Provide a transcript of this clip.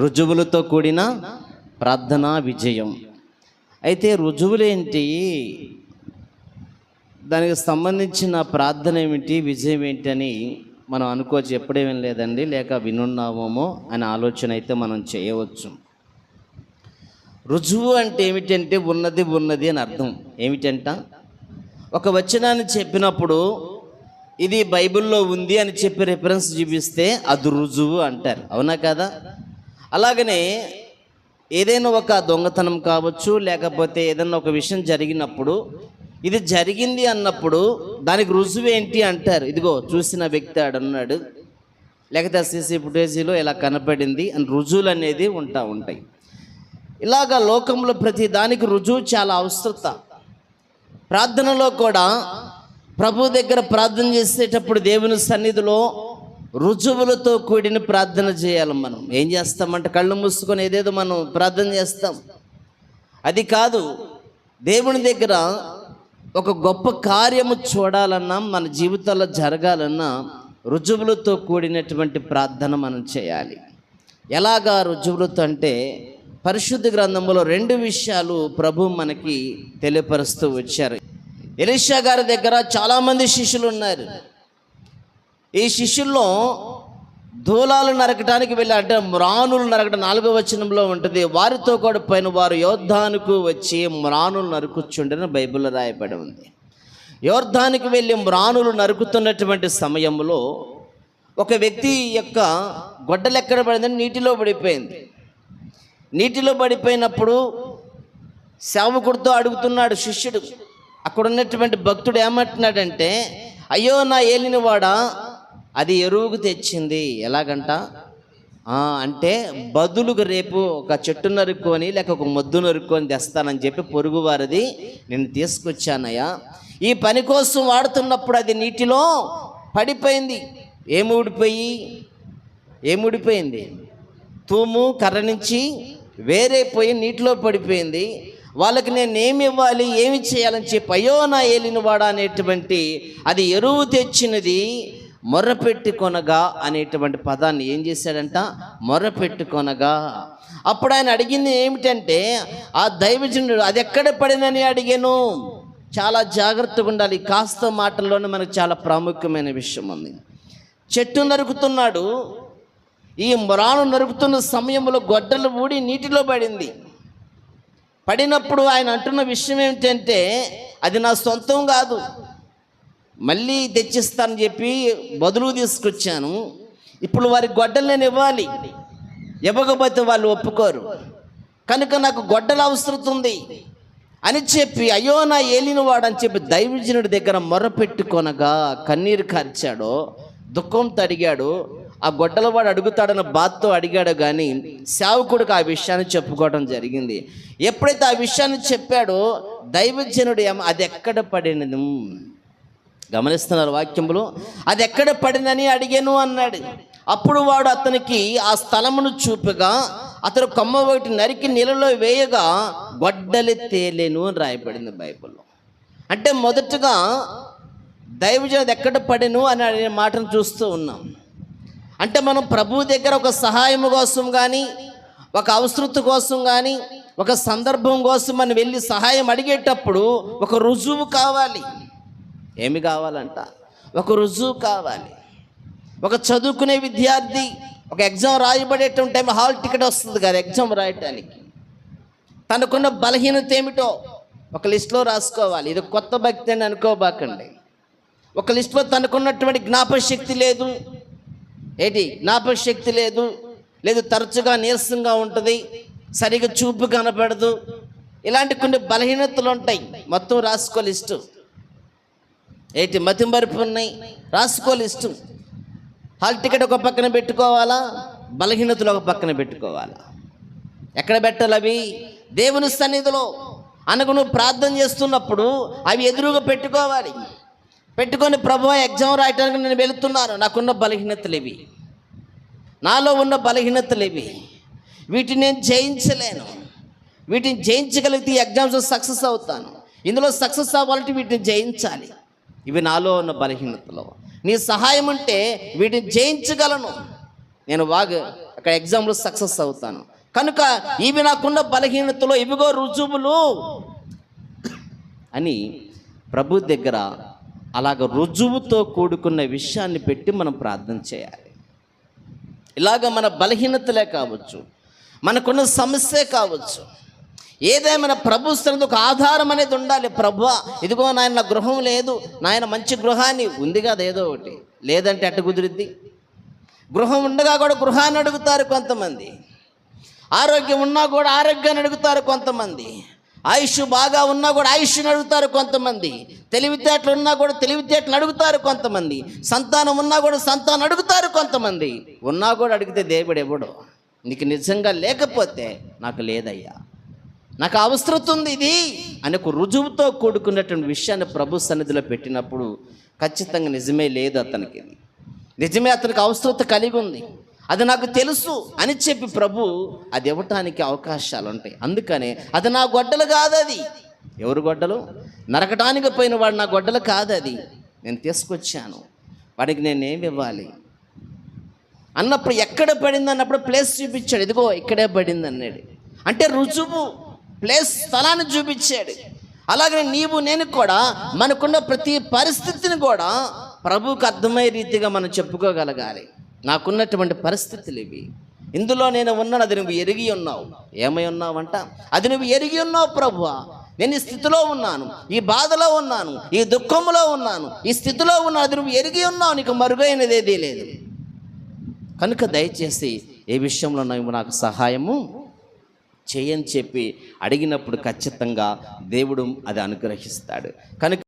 రుజువులతో కూడిన ప్రార్థనా విజయం. అయితే రుజువులేంటి, దానికి సంబంధించిన ప్రార్థన ఏమిటి, విజయం ఏంటి అని మనం అనుకోవచ్చు. ఎప్పుడేమీ లేదండి, లేక వినున్నామేమో అనే ఆలోచన అయితే మనం చేయవచ్చు. రుజువు అంటే ఏమిటంటే ఉన్నది ఉన్నది అని అర్థం. ఏమిటంట, ఒక వచనాన్ని చెప్పినప్పుడు ఇది బైబిల్లో ఉంది అని చెప్పి రెఫరెన్స్ చూపిస్తే అది రుజువు అంటారు, అవునా కదా? అలాగనే ఏదైనా ఒక దొంగతనం కావచ్చు, లేకపోతే ఏదైనా ఒక విషయం జరిగినప్పుడు ఇది జరిగింది అన్నప్పుడు దానికి రుజువు ఏంటి అంటారు. ఇదిగో చూసిన వ్యక్తి ఆడున్నాడు, లేకపోతే సీసీ ఫుటేజీలో ఇలా కనపడింది అని రుజువులు అనేది ఉంటాయి. ఇలాగా లోకంలో ప్రతి దానికి రుజువు చాలా అవసరత. ప్రార్థనలో కూడా ప్రభు దగ్గర ప్రార్థన చేసేటప్పుడు దేవుని సన్నిధిలో రుజువులతో కూడిన ప్రార్థన చేయాలి. మనం ఏం చేస్తామంటే కళ్ళు మూసుకొని ఏదేదో మనం ప్రార్థన చేస్తాం. అది కాదు, దేవుని దగ్గర ఒక గొప్ప కార్యము చూడాలన్నా, మన జీవితాల్లో జరగాలన్నా రుజువులతో కూడినటువంటి ప్రార్థన మనం చేయాలి. ఎలాగా రుజువులతో అంటే, పరిశుద్ధ గ్రంథంలో 2 విషయాలు ప్రభు మనకి తెలియపరుస్తూ వచ్చారు. ఎలీషా గారి దగ్గర చాలామంది శిష్యులు ఉన్నారు. ఈ శిష్యుల్లో దూలాలు నరకటానికి వెళ్ళి, అంటే మ్రానులు నరకటం 4వ వచనంలో ఉంటుంది. వారితో కూడా పైన వారు యోర్దానుకు వచ్చి మ్రానులు నరుకుచుండని బైబిల్లో రాయబడి ఉంది. యోర్దానికి వెళ్ళి మ్రానులు నరుకుతున్నటువంటి సమయంలో ఒక వ్యక్తి యొక్క గొడ్డలు ఎక్కడ పడిందని నీటిలో పడిపోయింది. నీటిలో పడిపోయినప్పుడు సేవకుడితో అడుగుతున్నాడు శిష్యుడు. అక్కడ ఉన్నటువంటి భక్తుడు ఏమంటున్నాడంటే, అయ్యో నా ఏలినవాడా, అది ఎరువుకు తెచ్చింది. ఎలాగంట అంటే బదులుగా రేపు ఒక చెట్టు నరుక్కొని లేక ఒక మొద్దు నరుక్కొని తెస్తానని చెప్పి పొరుగు వారిది నేను తీసుకొచ్చానయ్యా. ఈ పని కోసం వాడుతున్నప్పుడు అది నీటిలో పడిపోయింది. ఏముడిపోయింది? తూము కర్ర నుంచి వేరైపోయి నీటిలో పడిపోయింది. వాళ్ళకి నేనేమి ఇవ్వాలి, ఏమి చేయాలని చెప్పి అయ్యో నా ఏలినవాడా అనేటువంటి అది ఎరువు తెచ్చినది మొర్రపెట్టుకొనగా అనేటువంటి పదాన్ని ఏం చేశాడంట, మొర్రపెట్టుకొనగా. అప్పుడు ఆయన అడిగింది ఏమిటంటే, ఆ దైవజనుడు అది ఎక్కడ పడినని అడిగాను. చాలా జాగ్రత్తగా ఉండాలి. కాస్త మాటల్లోనే మనకు చాలా ప్రాముఖ్యమైన విషయం ఉంది. చెట్టు నరుకుతున్నాడు. ఈ మ్రాను నరుకుతున్న సమయంలో గొడ్డలు ఊడి నీటిలో పడింది. పడినప్పుడు ఆయన అంటున్న విషయం ఏమిటంటే, అది నా సొంతం కాదు, మళ్ళీ తెచ్చిస్తానని చెప్పి బదులు తీసుకొచ్చాను. ఇప్పుడు వారి గొడ్డలు నేను ఇవ్వాలి, ఇవ్వకపోతే వాళ్ళు ఒప్పుకోరు, కనుక నాకు గొడ్డలు అవసరం ఉంది అని చెప్పి అయ్యో నా ఏలినవాడు అని చెప్పి దైవజనుడి దగ్గర మొర్రపెట్టుకొనగా కన్నీరు కార్చాడో, దుఃఖంతో అడిగాడు. ఆ గొడ్డలవాడు అడుగుతాడన్న బాధతో అడిగాడు, కానీ సేవకుడికి ఆ విషయాన్ని చెప్పుకోవడం జరిగింది. ఎప్పుడైతే ఆ విషయాన్ని చెప్పాడో దైవజనుడు అది ఎక్కడ పడినది గమనిస్తున్నారు వాక్యంలో, అది ఎక్కడ పడినని అడిగాను అన్నాడు. అప్పుడు వాడు అతనికి ఆ స్థలమును చూపగా అతను కొమ్మ ఒకటి నరికి నీళ్ళలో వేయగా గొడ్డలి తేలేను అని రాయబడింది బైబిల్లో. అంటే మొదటగా దైవజనుడు ఎక్కడ పడెను అని అనే మాటను చూస్తూ ఉన్నాం. అంటే మనం ప్రభువు దగ్గర ఒక సహాయం కోసం కానీ, ఒక అవసరత కోసం కానీ, ఒక సందర్భం కోసం మనం వెళ్ళి సహాయం అడిగేటప్పుడు ఒక రుజువు కావాలి. ఏమి కావాలంట, ఒక రుజువు కావాలి. ఒక చదువుకునే విద్యార్థి ఒక ఎగ్జామ్ రాయబడేటువంటి టైం హాల్ టికెట్ వస్తుంది కదా ఎగ్జామ్ రాయటానికి. తనకున్న బలహీనత ఏమిటో ఒక లిస్టులో రాసుకోవాలి. ఇది కొత్త భక్తి అని అనుకోబాకండి. ఒక లిస్టులో తనకున్నటువంటి జ్ఞాపకశక్తి లేదు, జ్ఞాపకశక్తి లేదు, తరచుగా నీరసంగా ఉంటుంది, సరిగా చూపు కనపడదు, ఇలాంటి కొన్ని బలహీనతలు ఉంటాయి. మొత్తం రాసుకో లిస్టు. మతిమరుపు ఉన్నాయి, రాసుకో లిస్టు. హాల్ టికెట్ ఒక పక్కన పెట్టుకోవాలా, బలహీనతలు ఒక పక్కన పెట్టుకోవాలా. ఎక్కడ పెట్టాలి అవి? దేవుని సన్నిధిలో. అనగా నువ్వు ప్రార్థన చేస్తున్నప్పుడు అవి ఎదురుగా పెట్టుకోవాలి. పెట్టుకొని ప్రభువా ఎగ్జామ్ రాయటానికి నేను వెళుతున్నాను, నాకున్న బలహీనతలు ఇవి, నాలో ఉన్న బలహీనతలు ఇవి, వీటిని నేను జయించలేను, వీటిని జయించగలిగితే ఎగ్జామ్స్ సక్సెస్ అవుతాను, ఇందులో సక్సెస్ అవ్వాలంటే వీటిని జయించాలి, ఇవి నాలో ఉన్న బలహీనతలు, నీ సహాయం ఉంటే వీటిని జయించగలను. నేను అక్కడ ఎగ్జామ్లో సక్సెస్ అవుతాను. కనుక ఇవి నాకున్న బలహీనతలో ఇవిగో రుజువులు అని ప్రభు దగ్గర అలాగ రుజువుతో కూడుకున్న విషయాన్ని పెట్టి మనం ప్రార్థన చేయాలి. ఇలాగ మన బలహీనతలే కావచ్చు, మనకున్న సమస్యే కావచ్చు, ఏదేమైనా ప్రభు స్థలంలో ఒక ఆధారం అనేది ఉండాలి. ప్రభువా ఇదిగో నాయన నా గృహం లేదు, నాయన మంచి గృహాన్ని ఉంది కదా, ఏదో ఒకటి లేదంటే అట్ట కుదిరిద్ది. గృహం ఉండగా కూడా గృహాన్ని అడుగుతారు కొంతమంది, ఆరోగ్యం ఉన్నా కూడా ఆరోగ్యాన్ని అడుగుతారు కొంతమంది, ఆయుష్ బాగా ఉన్నా కూడా ఆయుష్ని అడుగుతారు కొంతమంది, తెలివితేటలు ఉన్నా కూడా తెలివితేటలు అడుగుతారు కొంతమంది, సంతానం ఉన్నా కూడా సంతానం అడుగుతారు కొంతమంది. ఉన్నా కూడా అడిగితే దేవుడు ఎవడు, నీకు నిజంగా లేకపోతే నాకు లేదయ్యా, నాకు అవసరం ఉంది ఇది అని ఒక రుజువుతో కూడుకున్నటువంటి విషయాన్ని ప్రభు సన్నిధిలో పెట్టినప్పుడు ఖచ్చితంగా నిజమే లేదు అతనికి, నిజమే అతనికి అవసరత కలిగి ఉంది, అది నాకు తెలుసు అని చెప్పి ప్రభు అది ఇవ్వటానికి అవకాశాలు ఉంటాయి. అందుకనే అది నా గొడ్డలు కాదు, అది ఎవరు గొడ్డలు? నరకటానికి పోయిన వాడు నా గొడ్డలు కాదు, అది నేను తీసుకొచ్చాను, వాడికి నేనేమి ఇవ్వాలి అన్నప్పుడు ఎక్కడ పడింది అన్నప్పుడు ప్లేస్ చూపించాడు, ఇదిగో ఇక్కడే పడింది అన్నాడు. అంటే రుజువు, ప్లేస్, స్థలాన్ని చూపించాడు. అలాగే నీవు నేను కూడా మనకున్న ప్రతి పరిస్థితిని కూడా ప్రభువుకు అర్థమయ్యే రీతిగా మనం చెప్పుకోగలగాలి. నాకున్నటువంటి పరిస్థితులు ఇవి, ఇందులో నేను ఉన్నాను, అది నువ్వు ఎరిగి ఉన్నావు. ఏమై ఉన్నావంట? అది నువ్వు ఎరిగి ఉన్నావు ప్రభువా, నేను ఈ స్థితిలో ఉన్నాను, ఈ బాధలో ఉన్నాను, ఈ దుఃఖంలో ఉన్నాను, ఈ స్థితిలో ఉన్నాను, అది నువ్వు ఎరిగి ఉన్నావు, నీకు మరుగైనది ఏదీ లేదు. కనుక దయచేసి ఏ విషయంలో నువ్వు నాకు సహాయము చేయని చెప్పి అడిగినప్పుడు ఖచ్చితంగా దేవుడు అది అనుగ్రహిస్తాడు. కనుక